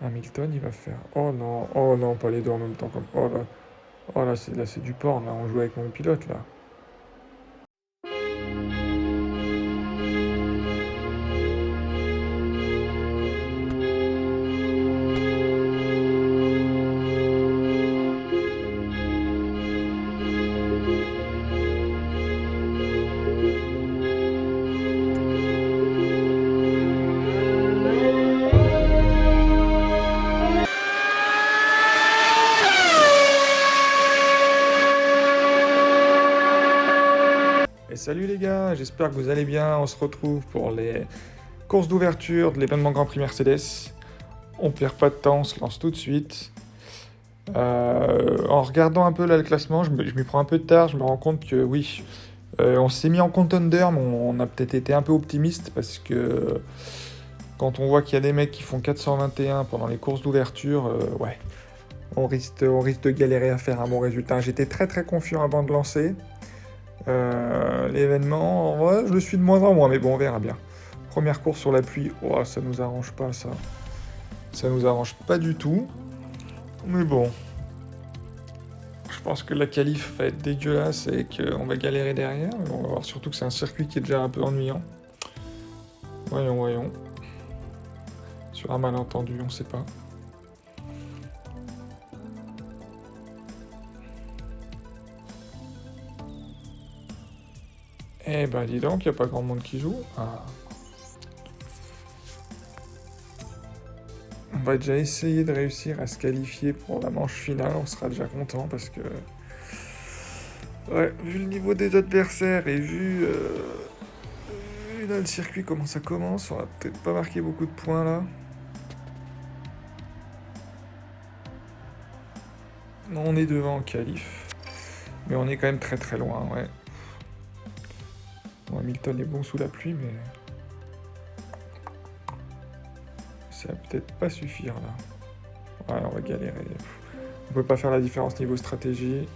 Hamilton, il va faire. Oh non, pas les deux en même temps. Comme... Oh là, c'est du porn. Là, on joue avec mon pilote là. Et salut les gars, j'espère que vous allez bien. On se retrouve pour les courses d'ouverture de l'événement Grand Prix Mercedes. On perd pas de temps, on se lance tout de suite. En regardant un peu là le classement, je m'y prends un peu de tard, je me rends compte que oui, on s'est mis en contender, mais on a peut-être été un peu optimiste parce que quand on voit qu'il y a des mecs qui font 421 pendant les courses d'ouverture, ouais, on risque de galérer à faire un bon résultat. J'étais très très confiant avant de lancer l'événement. Ouais, je le suis de moins en moins, mais bon, on verra bien. Première course sur la pluie, oh, ça nous arrange pas ça. Ça nous arrange pas du tout. Mais bon, je pense que la qualif va être dégueulasse et qu'on va galérer derrière. Mais on va voir surtout que c'est un circuit qui est déjà un peu ennuyant. Voyons. Sur un malentendu, on sait pas. Eh ben dis donc, il n'y a pas grand monde qui joue. Ah. On va déjà essayer de réussir à se qualifier pour la manche finale, on sera déjà content parce que... Ouais, vu le niveau des adversaires et vu là le circuit comment ça commence, on va peut-être pas marquer beaucoup de points là. Non, on est devant en qualif, mais on est quand même très très loin, ouais. Bon, Hamilton est bon sous la pluie, mais... ça va peut-être pas suffire là. Ouais, on va galérer. On peut pas faire la différence niveau stratégie.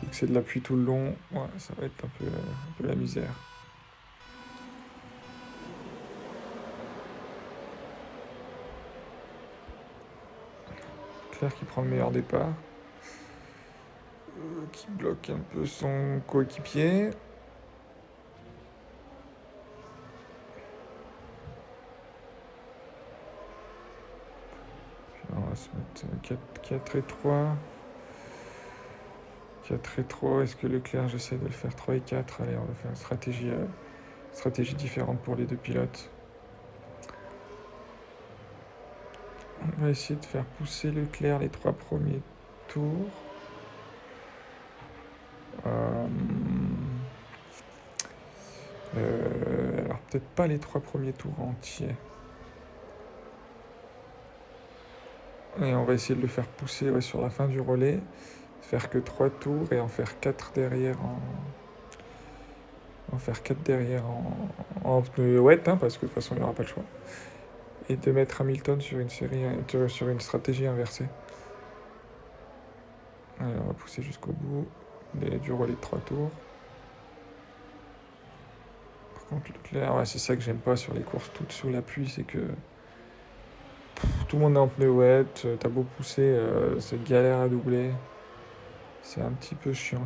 Vu que c'est de la pluie tout le long, ouais, ça va être un peu la misère. Claire qui prend le meilleur départ. Qui bloque un peu son coéquipier. On va se mettre 4 et 3. 4 et 3, est-ce que Leclerc, j'essaie de le faire 3 et 4. Allez, on va faire une stratégie différente pour les deux pilotes. On va essayer de faire pousser Leclerc les 3 premiers tours. Alors peut-être pas les 3 premiers tours entiers. Et on va essayer de le faire pousser sur la fin du relais. Faire que 3 tours et en faire 4 derrière en pneu wet, hein, parce que de toute façon il n'y aura pas le choix. Et de mettre Hamilton sur une stratégie inversée. Allez, on va pousser jusqu'au bout du relais de 3 tours. Par contre, Leclerc, ouais, c'est ça que j'aime pas sur les courses toutes sous la pluie, c'est que tout le monde est en pneu wet, t'as beau pousser, c'est galère à doubler. C'est un petit peu chiant.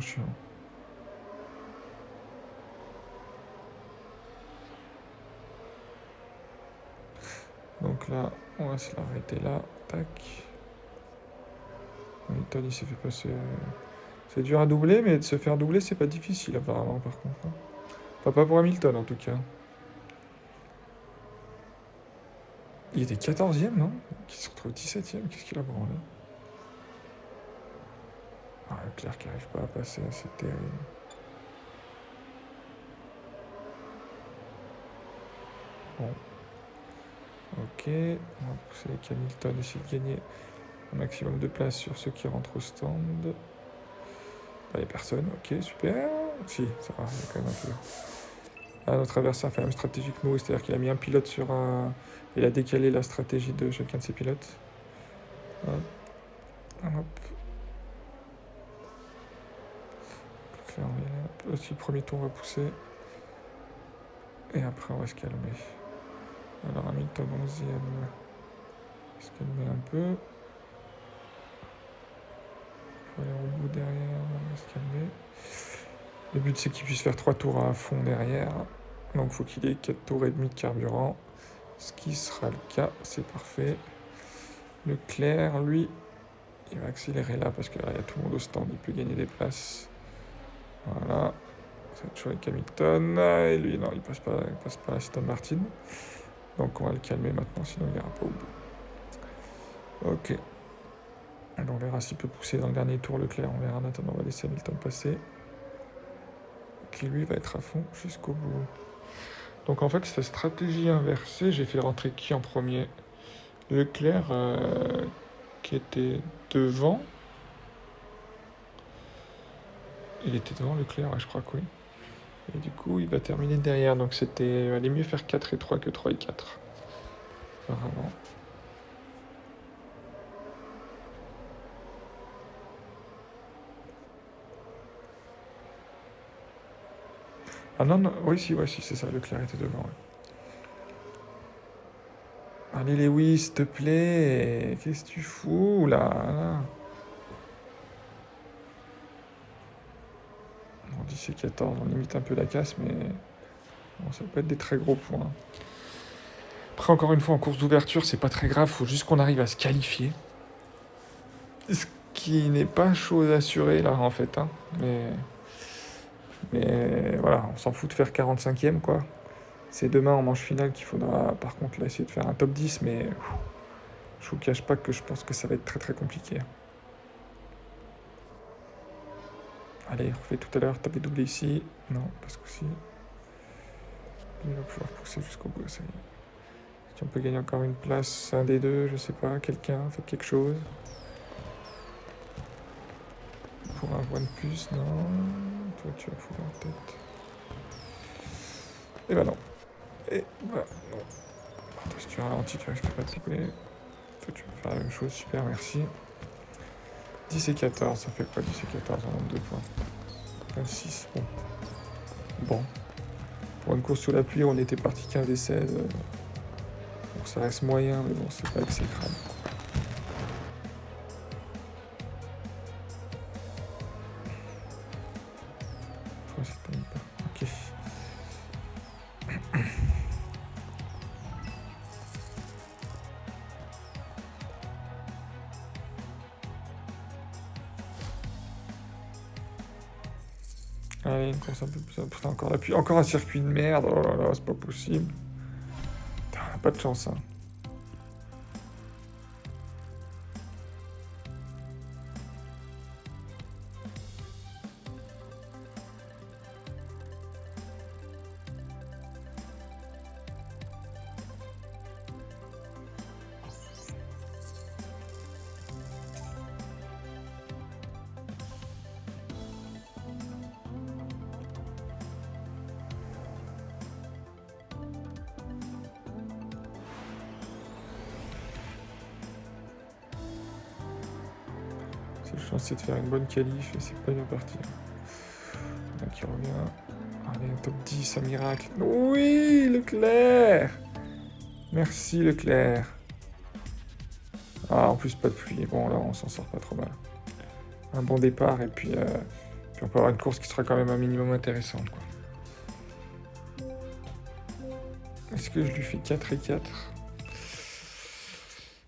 Donc là, on va se l'arrêter là. Tac. Hamilton, il s'est fait passer... C'est dur à doubler, mais de se faire doubler, c'est pas difficile apparemment, par contre. Enfin, pas pour Hamilton, en tout cas. Il était 14ème, non? Qui se retrouve 17ème, qu'est-ce qu'il a branlé? Ah, Leclerc qui arrive pas à passer, c'est terrible. Bon. Ok, on va pousser avec Hamilton, essayer de gagner un maximum de place sur ceux qui rentrent au stand. Il n'y a personne, ok, super. Si, ça va, il y a quand même un peu. Ah, notre adversaire fait la même stratégie que nous, c'est-à-dire qu'il a mis un pilote sur un... Il a décalé la stratégie de chacun de ses pilotes. Hop. Là, on est là. Aussi, le premier tour, on va pousser. Et après, on va se calmer. Alors, Hamilton 11ème. Est-ce calmer un peu. Il faut aller au bout derrière, on va se calmer. Le but c'est qu'il puisse faire 3 tours à fond derrière. Donc il faut qu'il ait 4 tours et demi de carburant. Ce qui sera le cas, c'est parfait. Leclerc, lui, il va accélérer là parce que là il y a tout le monde au stand, il peut gagner des places. Voilà. Ça va toujours avec Hamilton. Et lui, non, il passe pas l'Aston Martin. Donc on va le calmer maintenant, sinon il n'ira pas au bout. Ok. Alors on verra s'il peut pousser dans le dernier tour Leclerc. On verra en attendant, on va laisser Hamilton passer. Qui lui va être à fond jusqu'au bout. Donc en fait, cette stratégie inversée, j'ai fait rentrer qui en premier? Leclerc qui était devant. Il était devant Leclerc, ouais, je crois que oui. Et du coup, il va terminer derrière. Donc c'était... Allait mieux faire 4 et 3 que 3 et 4. Apparemment. Ah non, non, oui, si, c'est ça, Leclerc était devant. Ouais. Allez, Lewis, s'il te plaît. Qu'est-ce que tu fous, là? On dit c'est 14, on limite un peu la casse, mais bon, ça peut être des très gros points. Après, encore une fois, en course d'ouverture, c'est pas très grave, faut juste qu'on arrive à se qualifier. Ce qui n'est pas chose assurée, là, en fait. Hein. Mais voilà, on s'en fout de faire 45e, quoi. C'est demain en manche finale qu'il faudra, par contre, là, essayer de faire un top 10, mais je vous cache pas que je pense que ça va être très très compliqué. Allez, refais tout à l'heure, t'avais doublé ici. Non, parce que si. Il va pouvoir pousser jusqu'au bout, ça y est. Si on peut gagner encore une place, un des deux, je sais pas, quelqu'un, faites quelque chose. Pour un point de plus, non. Toi, tu vas foutre en tête. Et bah non. Et bah non. Toi, si tu ralentis, tu risques pas de couper. Toi, tu vas faire la même chose, super, merci. 10 et 14, ça fait quoi 10 et 14 en nombre de points? 26, bon. Bon. Pour une course sous la pluie, on était parti 15 et 16. Donc ça reste moyen, mais bon, c'est pas exécrable. Ok. Allez, une course un peu plus... Putain, encore la pluie. Encore un circuit de merde. Oh là là, c'est pas possible. Putain, pas de chance, hein. Je suis censé de faire une bonne qualif et c'est pas bien parti. Là qui revient. Allez, un top 10, un miracle. Oui, Leclerc. Merci Leclerc. Ah, en plus pas de pluie. Bon, là on s'en sort pas trop mal. Un bon départ et puis on peut avoir une course qui sera quand même un minimum intéressante, quoi. Est-ce que je lui fais 4 et 4?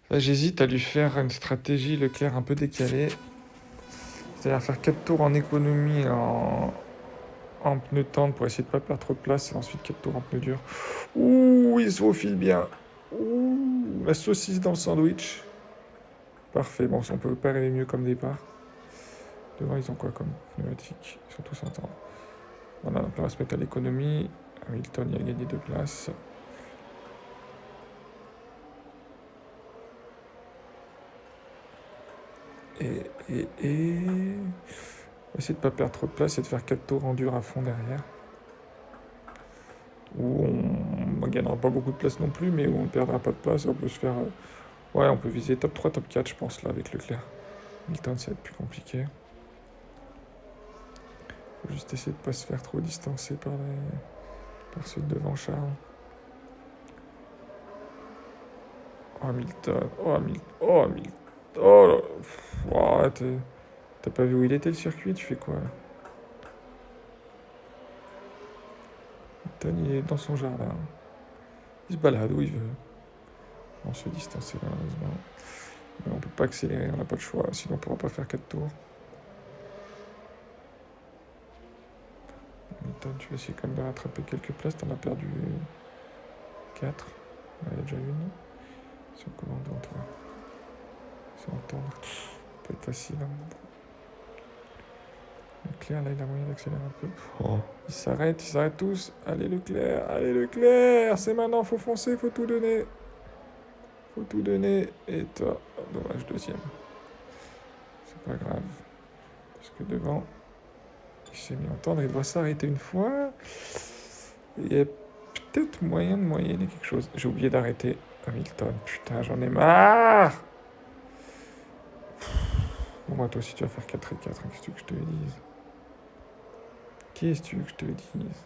Là, j'hésite à lui faire une stratégie Leclerc un peu décalée. C'est-à-dire faire 4 tours en économie en pneu tendre pour essayer de ne pas perdre trop de place et ensuite 4 tours en pneu dur. Ouh, il se faufile bien. Ouh, la saucisse dans le sandwich. Parfait, bon, on peut pas rêver mieux comme départ. Devant, ils ont quoi comme pneumatique? Ils sont tous en temps. Voilà, donc là, on va se mettre à l'économie. Hamilton, il a gagné 2 places. Et... On va essayer de ne pas perdre trop de place et de faire 4 tours en dur à fond derrière. Où on ne gagnera pas beaucoup de place non plus, mais où on ne perdra pas de place. On peut se faire... Ouais, on peut viser top 3, top 4, je pense, là, avec Leclerc. Hamilton, ça va être plus compliqué. Faut juste essayer de ne pas se faire trop distancer par ceux devant Charles. Oh, Hamilton. Oh, Hamilton. Oh, Hamilton. Oh là. Oh, t'as pas vu où il était le circuit? Tu fais quoi là? Hamilton, il est dans son jardin. Il se balade où il veut. On se fait distancer malheureusement. Mais on peut pas accélérer, on n'a pas le choix. Sinon on pourra pas faire 4 tours. Hamilton, tu vas essayer quand même de rattraper quelques places. T'en as perdu 4. Il y a déjà une. C'est un commandant, toi. C'est entendre. Ça peut être facile. Hein. Leclerc, là, il a moyen d'accélérer un peu. Oh. Ils s'arrêtent tous. Allez, Leclerc, c'est maintenant, faut foncer, faut tout donner. Faut tout donner. Et toi, oh, dommage, deuxième. C'est pas grave. Parce que devant, il s'est mis à entendre, il doit s'arrêter une fois. Il y a peut-être moyen de moyenner quelque chose. J'ai oublié d'arrêter Hamilton. Putain, j'en ai marre. Bon, moi, toi aussi, tu vas faire 4 et 4. Qu'est-ce que tu veux que je te dise? Qu'est-ce que tu veux que je te dise?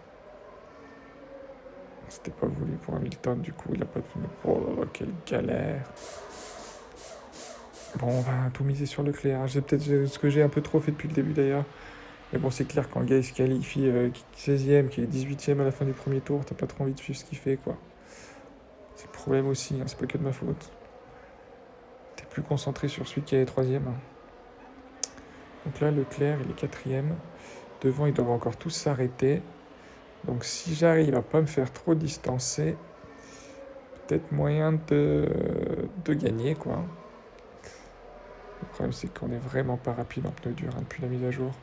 C'était pas voulu pour Hamilton, du coup, il a pas de pneu. Oh là là, quelle galère. Bon, on va tout miser sur Leclerc. C'est peut-être ce que j'ai un peu trop fait depuis le début d'ailleurs. Mais bon, c'est clair qu'un gars il se qualifie 16ème, qui est 18ème à la fin du premier tour, t'as pas trop envie de suivre ce qu'il fait, quoi. C'est le problème aussi, hein, c'est pas que de ma faute. T'es plus concentré sur celui qui est 3ème. Donc là, Leclerc, il est 4ème. Devant, ils doivent encore tous s'arrêter. Donc si j'arrive à pas me faire trop distancer, peut-être moyen de gagner, quoi. Le problème, c'est qu'on est vraiment pas rapide en pneu dur hein, depuis la mise à jour.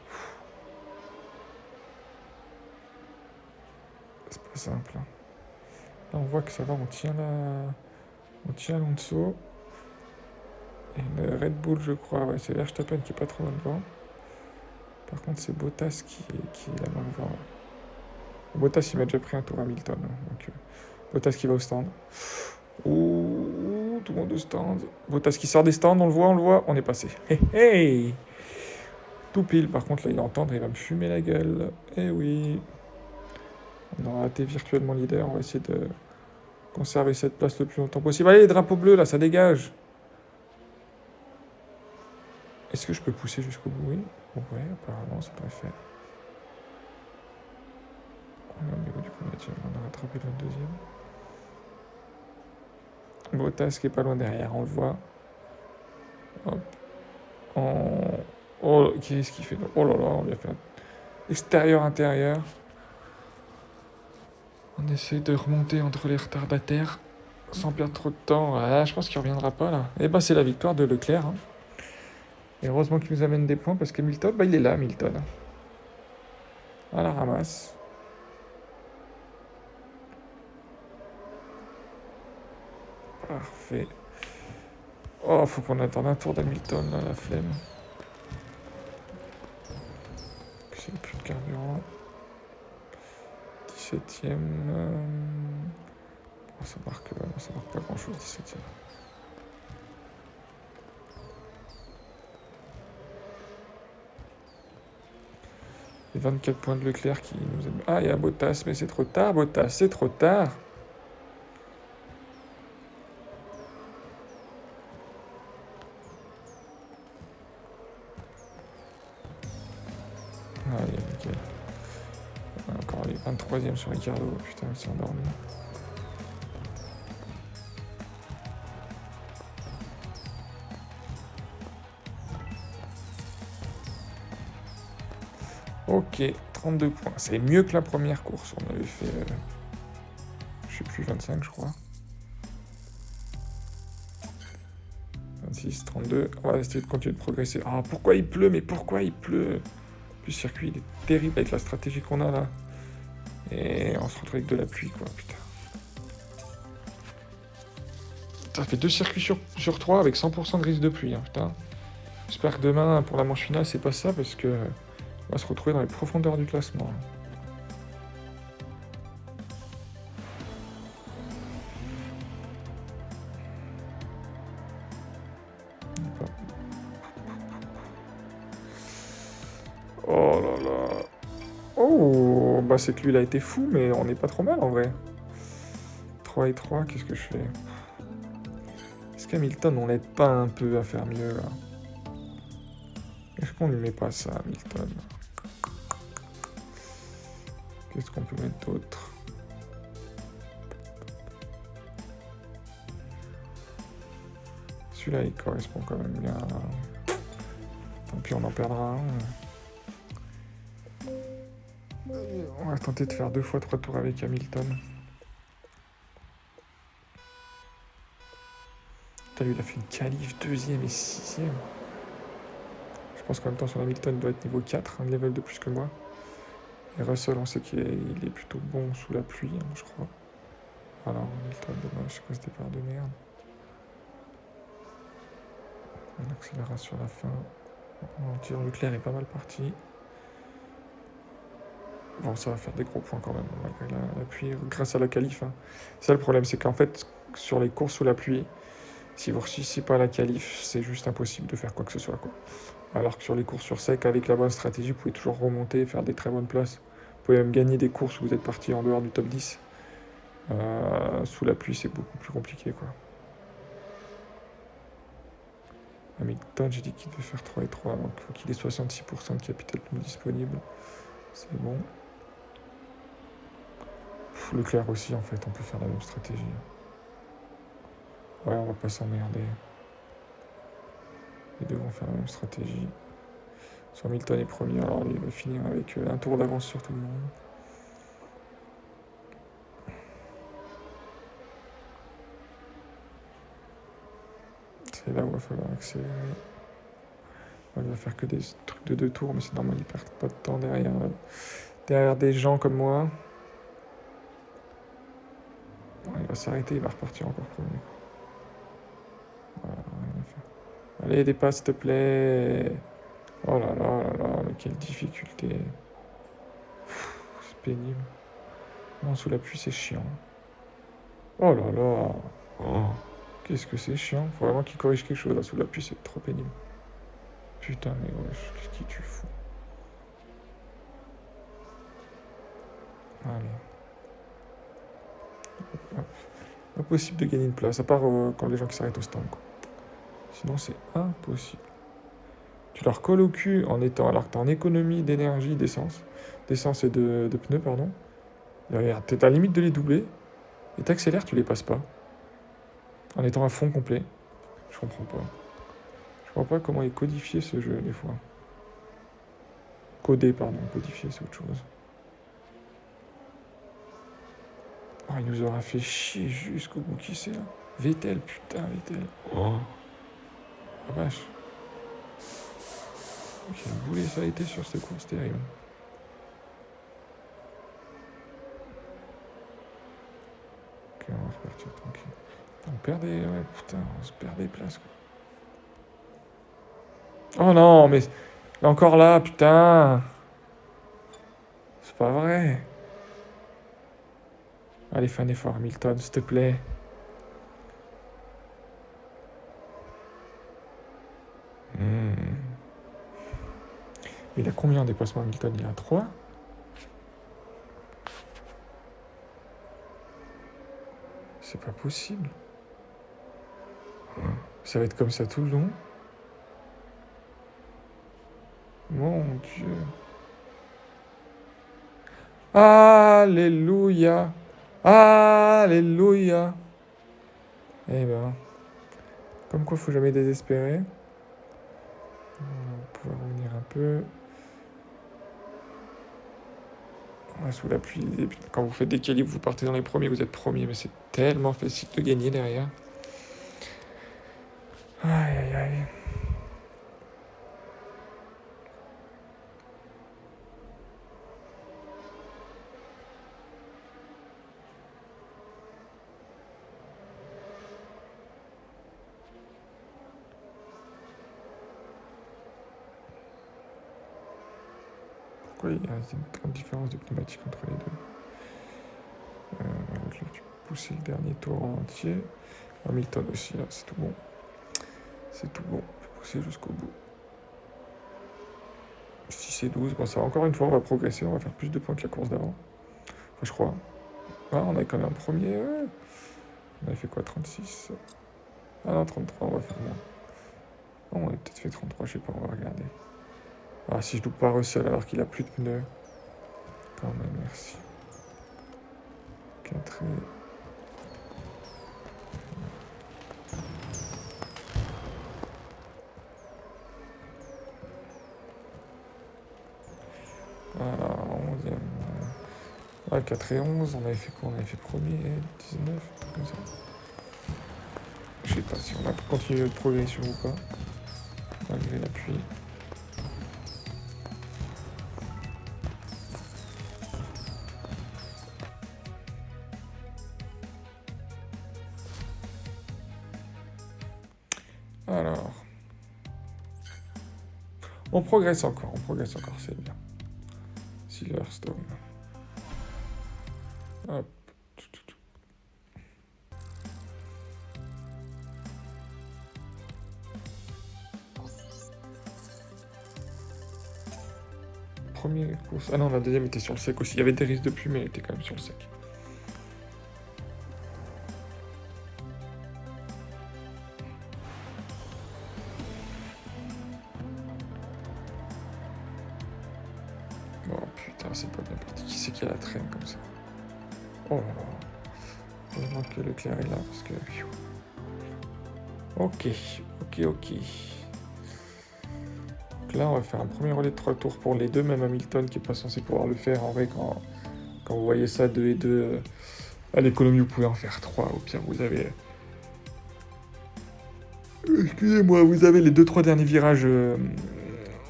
C'est pas simple. Hein. Là, on voit que ça va, on tient Alonso. Et une Red Bull, je crois. Ouais, c'est Verstappen qui est pas trop loin devant. Par contre, c'est Bottas qui est là devant. Ouais. Bottas, il m'a déjà pris un tour Hamilton. Hein, donc, Bottas qui va au stand. Ouh, tout le monde au stand. Bottas qui sort des stands, on le voit, on est passé. Hey, hey. Tout pile, par contre, là, il entend, il va me fumer la gueule. Eh oui. On aura été virtuellement leader, on va essayer de conserver cette place le plus longtemps possible. Allez, drapeau bleu, là, ça dégage. Est-ce que je peux pousser jusqu'au bout? Oui. Ouais, apparemment, ça devrait faire. Mais du coup, on a rattrapé le deuxième. Bottas qui est pas loin derrière, on le voit. Hop. Oh, qu'est-ce qu'il fait? Oh là là, on lui a fait un extérieur-intérieur. On essaie de remonter entre les retardataires sans perdre trop de temps. Ah, je pense qu'il reviendra pas là. Et ben c'est la victoire de Leclerc. Hein. Et heureusement qu'il nous amène des points parce qu'Hamilton, il est là, Hamilton. À la ramasse. Parfait. Oh, faut qu'on attende un tour d'Hamilton, là, la flemme. J'ai plus de carburant. 17ème. Oh, ça marque pas grand chose, 17ème. Les 24 points de Leclerc qui nous aiment. Ah, il y a Bottas, mais c'est trop tard, Bottas, c'est trop tard. Ah, il y a nickel. Encore les 23ème sur Ricardo. Putain, il s'est endormi. Ok, 32 points. C'est mieux que la première course. On avait fait, je sais plus, 25, je crois. 26, 32. On va essayer de continuer de progresser. Ah, pourquoi il pleut? Mais pourquoi il pleut? Le circuit, il est terrible avec la stratégie qu'on a là. Et on se retrouve avec de la pluie, quoi, putain. Ça fait 2 circuits sur 3 avec 100% de risque de pluie, hein, putain. J'espère que demain, pour la manche finale, c'est pas ça, parce que on va se retrouver dans les profondeurs du classement. Oh là là. Oh, bah c'est que lui, il a été fou, mais on n'est pas trop mal en vrai. 3 et 3, qu'est-ce que je fais? Est-ce qu'Hamilton, on l'aide pas un peu à faire mieux, là? Est-ce qu'on lui met pas ça, Hamilton? Qu'est-ce qu'on peut mettre d'autre? Celui-là, il correspond quand même bien. Tant pis, on en perdra un. On va tenter de faire 2 fois 3 tours avec Hamilton. Putain, lui, il a fait une qualif 2e et 6e. Je pense qu'en même temps, son Hamilton doit être niveau 4, un level de plus que moi. Et Russell, on sait qu'il est plutôt bon sous la pluie, hein, je crois. Alors, Hamilton, dommage, c'est quoi ce départ de merde? On accélérera sur la fin. Le tir nucléaire est pas mal parti. Bon, ça va faire des gros points quand même, malgré la pluie, grâce à la qualif. Hein. Ça, le problème, c'est qu'en fait, sur les courses sous la pluie, si vous ne réussissez pas la qualif, c'est juste impossible de faire quoi que ce soit, quoi. Alors que sur les courses sur sec, avec la bonne stratégie, vous pouvez toujours remonter et faire des très bonnes places. Vous pouvez même gagner des courses où vous êtes parti en dehors du top 10. Sous la pluie, c'est beaucoup plus compliqué, quoi. Hamilton, j'ai dit qu'il devait faire 3 et 3, donc il faut qu'il ait 66% de capital disponible. C'est bon. Leclerc aussi, en fait, on peut faire la même stratégie. Ouais, on va pas s'emmerder. Les deux vont faire la même stratégie. Soit Hamilton est premier, alors il va finir avec un tour d'avance sur tout le monde. C'est là où il va falloir accélérer. Ouais, il va faire que des trucs de 2 tours, mais c'est normal, il perd pas de temps derrière des gens comme moi. Ouais, il va s'arrêter, il va repartir encore premier. Voilà, rien à faire. Allez, dépasse, s'il te plaît. Oh là là là là, mais quelle difficulté. C'est pénible. Non, sous la pluie, c'est chiant. Oh là là. Oh. Qu'est-ce que c'est chiant. Faut vraiment qu'il corrige quelque chose. Là, sous la pluie, c'est trop pénible. Putain, mais wesh, qu'est-ce que tu fous? Allez. Hop. Impossible de gagner une place, à part quand les gens qui s'arrêtent au stand, quoi. Sinon, c'est impossible. Tu leur colles au cul en étant, alors que t'es en économie d'énergie, d'essence et de pneus, pardon. Regarde, t'es à la limite de les doubler, et t'accélères, tu les passes pas. En étant à fond complet. Je comprends pas. Je comprends pas comment est codifié ce jeu, des fois. Codé, pardon. Codifié, c'est autre chose. Oh, il nous aura fait chier jusqu'au bout. Qui c'est, là? Vettel, putain, Vettel. Oh. La vache. Quel boulet ça a été sur cette course, terrible. Ok, on va repartir tranquille. On perd des... Ouais, putain, on se perd des places, quoi. Oh non, mais... Encore là, putain. C'est pas vrai. Allez, fais un effort, Hamilton, s'il te plaît. Il a combien de dépassements, Hamilton? Il a 3. C'est pas possible. Ça va être comme ça tout le long. Mon Dieu. Alléluia. Alléluia. Eh ben. Comme quoi, faut jamais désespérer. On va pouvoir revenir un peu. Ouais, sous la pluie. Quand vous faites des qualifs, vous partez dans les premiers, vous êtes premiers. Mais c'est tellement facile de gagner derrière. Aïe, aïe, aïe. Pourquoi il y a une grande différence de pneumatique entre les deux? Là, tu peux pousser le dernier tour en entier. Hamilton aussi, là, c'est tout bon. C'est tout bon. Tu peux pousser jusqu'au bout. 6 et 12. Bon, ça, encore une fois, on va progresser. On va faire plus de points que la course d'avant. Enfin, je crois. Ah, on a quand même un premier. Ouais. On avait fait quoi, 36? Ah non, 33, on va faire moins. Oh, on a peut-être fait 33, je sais pas, on va regarder. Ah, si je loupe pas Russell alors qu'il a plus de pneus. Quand même, merci. 4 et... Voilà, 11e. Ouais, 4 et 11, on avait fait quoi? On avait fait premier et 19, un truc comme ça. Je sais pas si on a continué de progression ou pas, malgré la pluie. Alors, on progresse encore, c'est bien. Silverstone. Hop. Première course. Ah non, la deuxième était sur le sec aussi. Il y avait des risques de pluie, mais elle était quand même sur le sec. Oh putain, c'est pas bien parti. Qui c'est qui a la traîne comme ça? Oh là là. Heureusement que Leclerc est là parce que. Ok. Donc là, on va faire un premier relais de 3 tours pour les deux, même Hamilton qui est pas censé pouvoir le faire. En vrai, quand vous voyez ça 2 et 2, à l'économie, vous pouvez en faire 3. Au pire, vous avez. Excusez-moi, vous avez les 2-3 derniers virages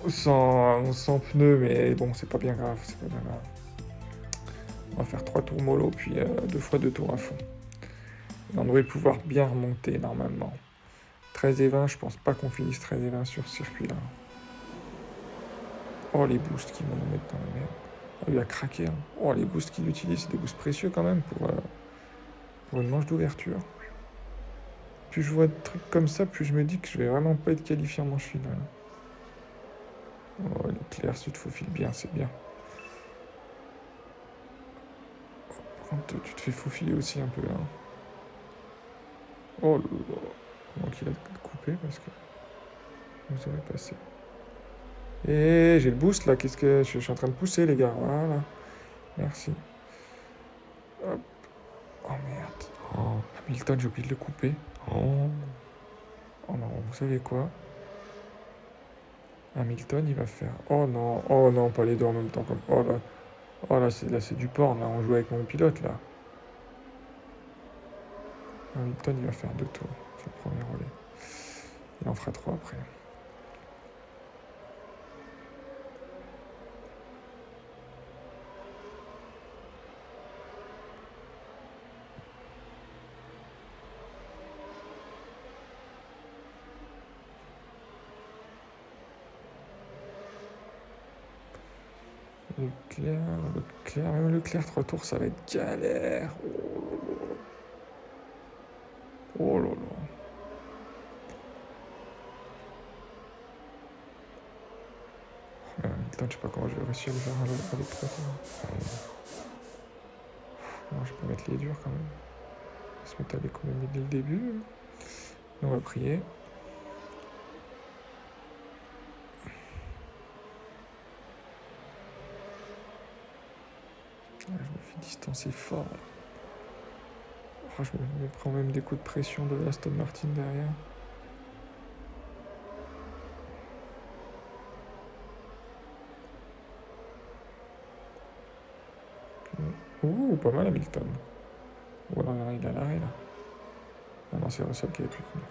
sans pneus, mais bon, c'est pas bien grave. On va faire 3 tours mollo, puis 2 fois 2 tours à fond. Et on devrait pouvoir bien remonter normalement. 13 et 20, je pense pas qu'on finisse 13 et 20 sur ce circuit-là. Oh, les boosts qui vont nous mettre dans la merde. Oh, il a craqué. Hein. Oh, les boosts qu'il utilise, c'est des boosts précieux quand même pour une manche d'ouverture. Plus je vois de trucs comme ça, plus je me dis que je vais vraiment pas être qualifié en manche finale. Oh, Leclerc, si tu te faufiles bien, c'est bien. Par contre, tu te fais faufiler aussi un peu là. Oh là là. Comment qu'il a coupé parce que vous aurez passé. Et j'ai le boost là, qu'est-ce que. Je suis en train de pousser les gars, voilà. Merci. Hop. Oh merde. Oh, Hamilton, j'ai oublié de le couper. Oh. Oh non, vous savez quoi? Hamilton, il va faire. Oh non, pas les deux en même temps. Comme... Oh là, c'est du porn, là. On joue avec mon pilote, là. Hamilton, il va faire 2 tours sur le premier relais. Il en fera 3 après. Même Leclerc, 3 tours, ça va être galère. Oh là là. Putain, je sais pas comment je vais réussir à le faire avec 3 tours. Non, je peux mettre les durs quand même. On va se mettre à l'économie dès le début. On va prier. Je me fais distancer fort. Oh, je me prends même des coups de pression de Aston Martin derrière. Ouh, pas mal Hamilton. Ou alors il a l'arrêt là. Ah non, c'est Russell qui avait plus de pneus.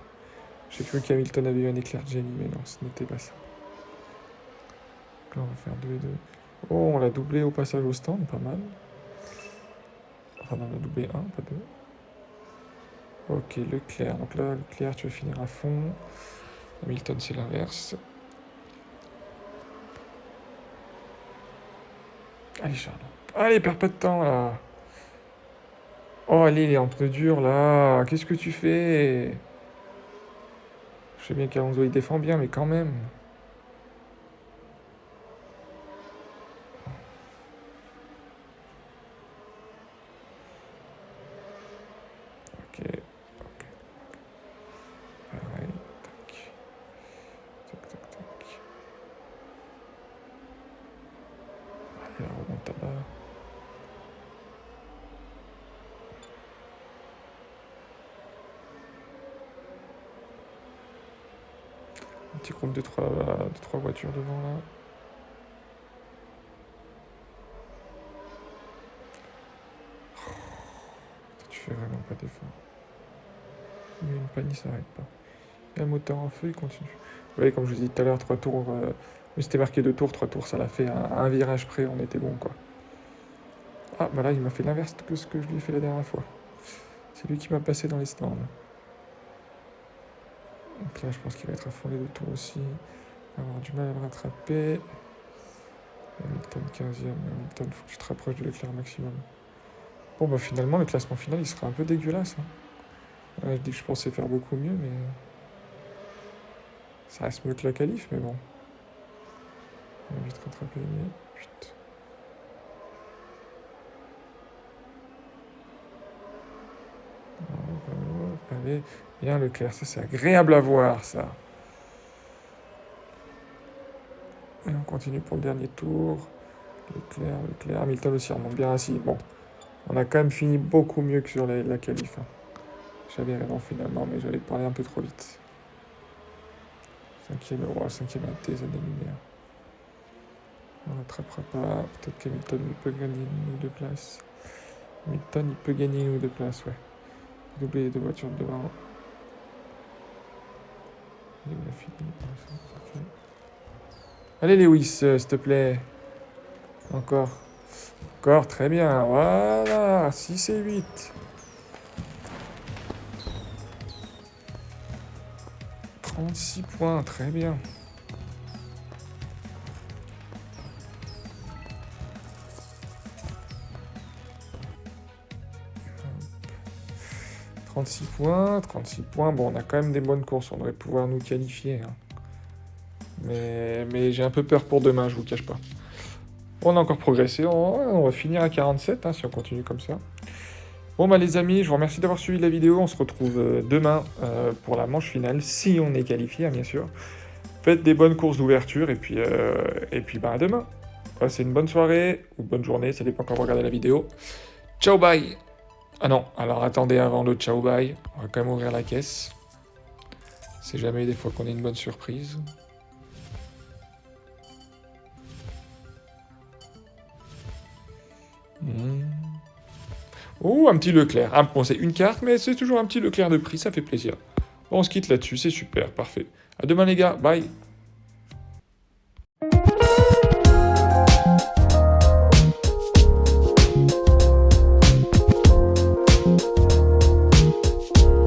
J'ai cru qu'Hamilton avait eu un éclair de génie, mais non, ce n'était pas ça. Donc là, on va faire 2 et 2. Oh, on l'a doublé au passage au stand, pas mal. Enfin, on en a doublé 1, pas 2. Ok, Leclerc. Donc là, Leclerc, tu vas finir à fond. Hamilton, c'est l'inverse. Allez, Charles. Allez, perds pas de temps, là. Oh, allez, il est en pneu dur, là. Qu'est-ce que tu fais? Je sais bien qu'Alonso, il défend bien, mais quand même. Ok. petit groupe de trois voitures devant là. Tu fais vraiment pas d'effort. Il y a une panne, il s'arrête pas. Il y a le moteur en feu, il continue. Vous voyez, comme je vous ai dit tout à l'heure, 3 tours. Mais c'était marqué 2 tours, 3 tours, ça l'a fait à un virage près, on était bon quoi. Ah, bah là, il m'a fait l'inverse que ce que je lui ai fait la dernière fois. C'est lui qui m'a passé dans les stands. Donc là, je pense qu'il va être à fond les 2 tours aussi. Il va avoir du mal à le rattraper. Hamilton 15e. Hamilton, faut que tu te rapproches de Leclerc maximum. Bon, bah finalement, le classement final, il sera un peu dégueulasse. Hein. Ouais, je dis que je pensais faire beaucoup mieux, mais... Ça reste mieux que la qualif, mais bon. On va vite rattraper les miens. Putain. Allez, bien Leclerc, ça c'est agréable à voir, ça. Et on continue pour le dernier tour. Leclerc, Hamilton aussi remonte bien assis. Bon, on a quand même fini beaucoup mieux que sur la qualif. Hein. J'avais raison finalement, mais j'allais parler un peu trop vite. Cinquième AT, les années-lumière. On n'attrapera pas. Peut-être qu'Hamilton peut gagner une ou 2 places. Hamilton, il peut gagner une ou 2 places, ouais. Doubler les 2 voitures de devant. Allez Lewis, s'il te plaît. Encore. Encore, très bien. Voilà, 6 et 8. 36 points, très bien. « 36 points. Bon, on a quand même des bonnes courses, on devrait pouvoir nous qualifier. Hein. Mais j'ai un peu peur pour demain, je vous cache pas. On a encore progressé, on va finir à 47 hein, si on continue comme ça. Bon bah les amis, je vous remercie d'avoir suivi la vidéo, on se retrouve demain pour la manche finale, si on est qualifié hein, bien sûr. Faites des bonnes courses d'ouverture et puis bah à demain. Passez une bonne soirée ou bonne journée, ça dépend quand vous regardez la vidéo. Ciao bye. Ah non, alors attendez avant le ciao bye, on va quand même ouvrir la caisse. C'est jamais des fois qu'on a une bonne surprise. Oh, un petit Leclerc. Ah, bon, c'est une carte, mais c'est toujours un petit Leclerc de prix, ça fait plaisir. Bon, on se quitte là-dessus, c'est super, parfait. À demain les gars, bye.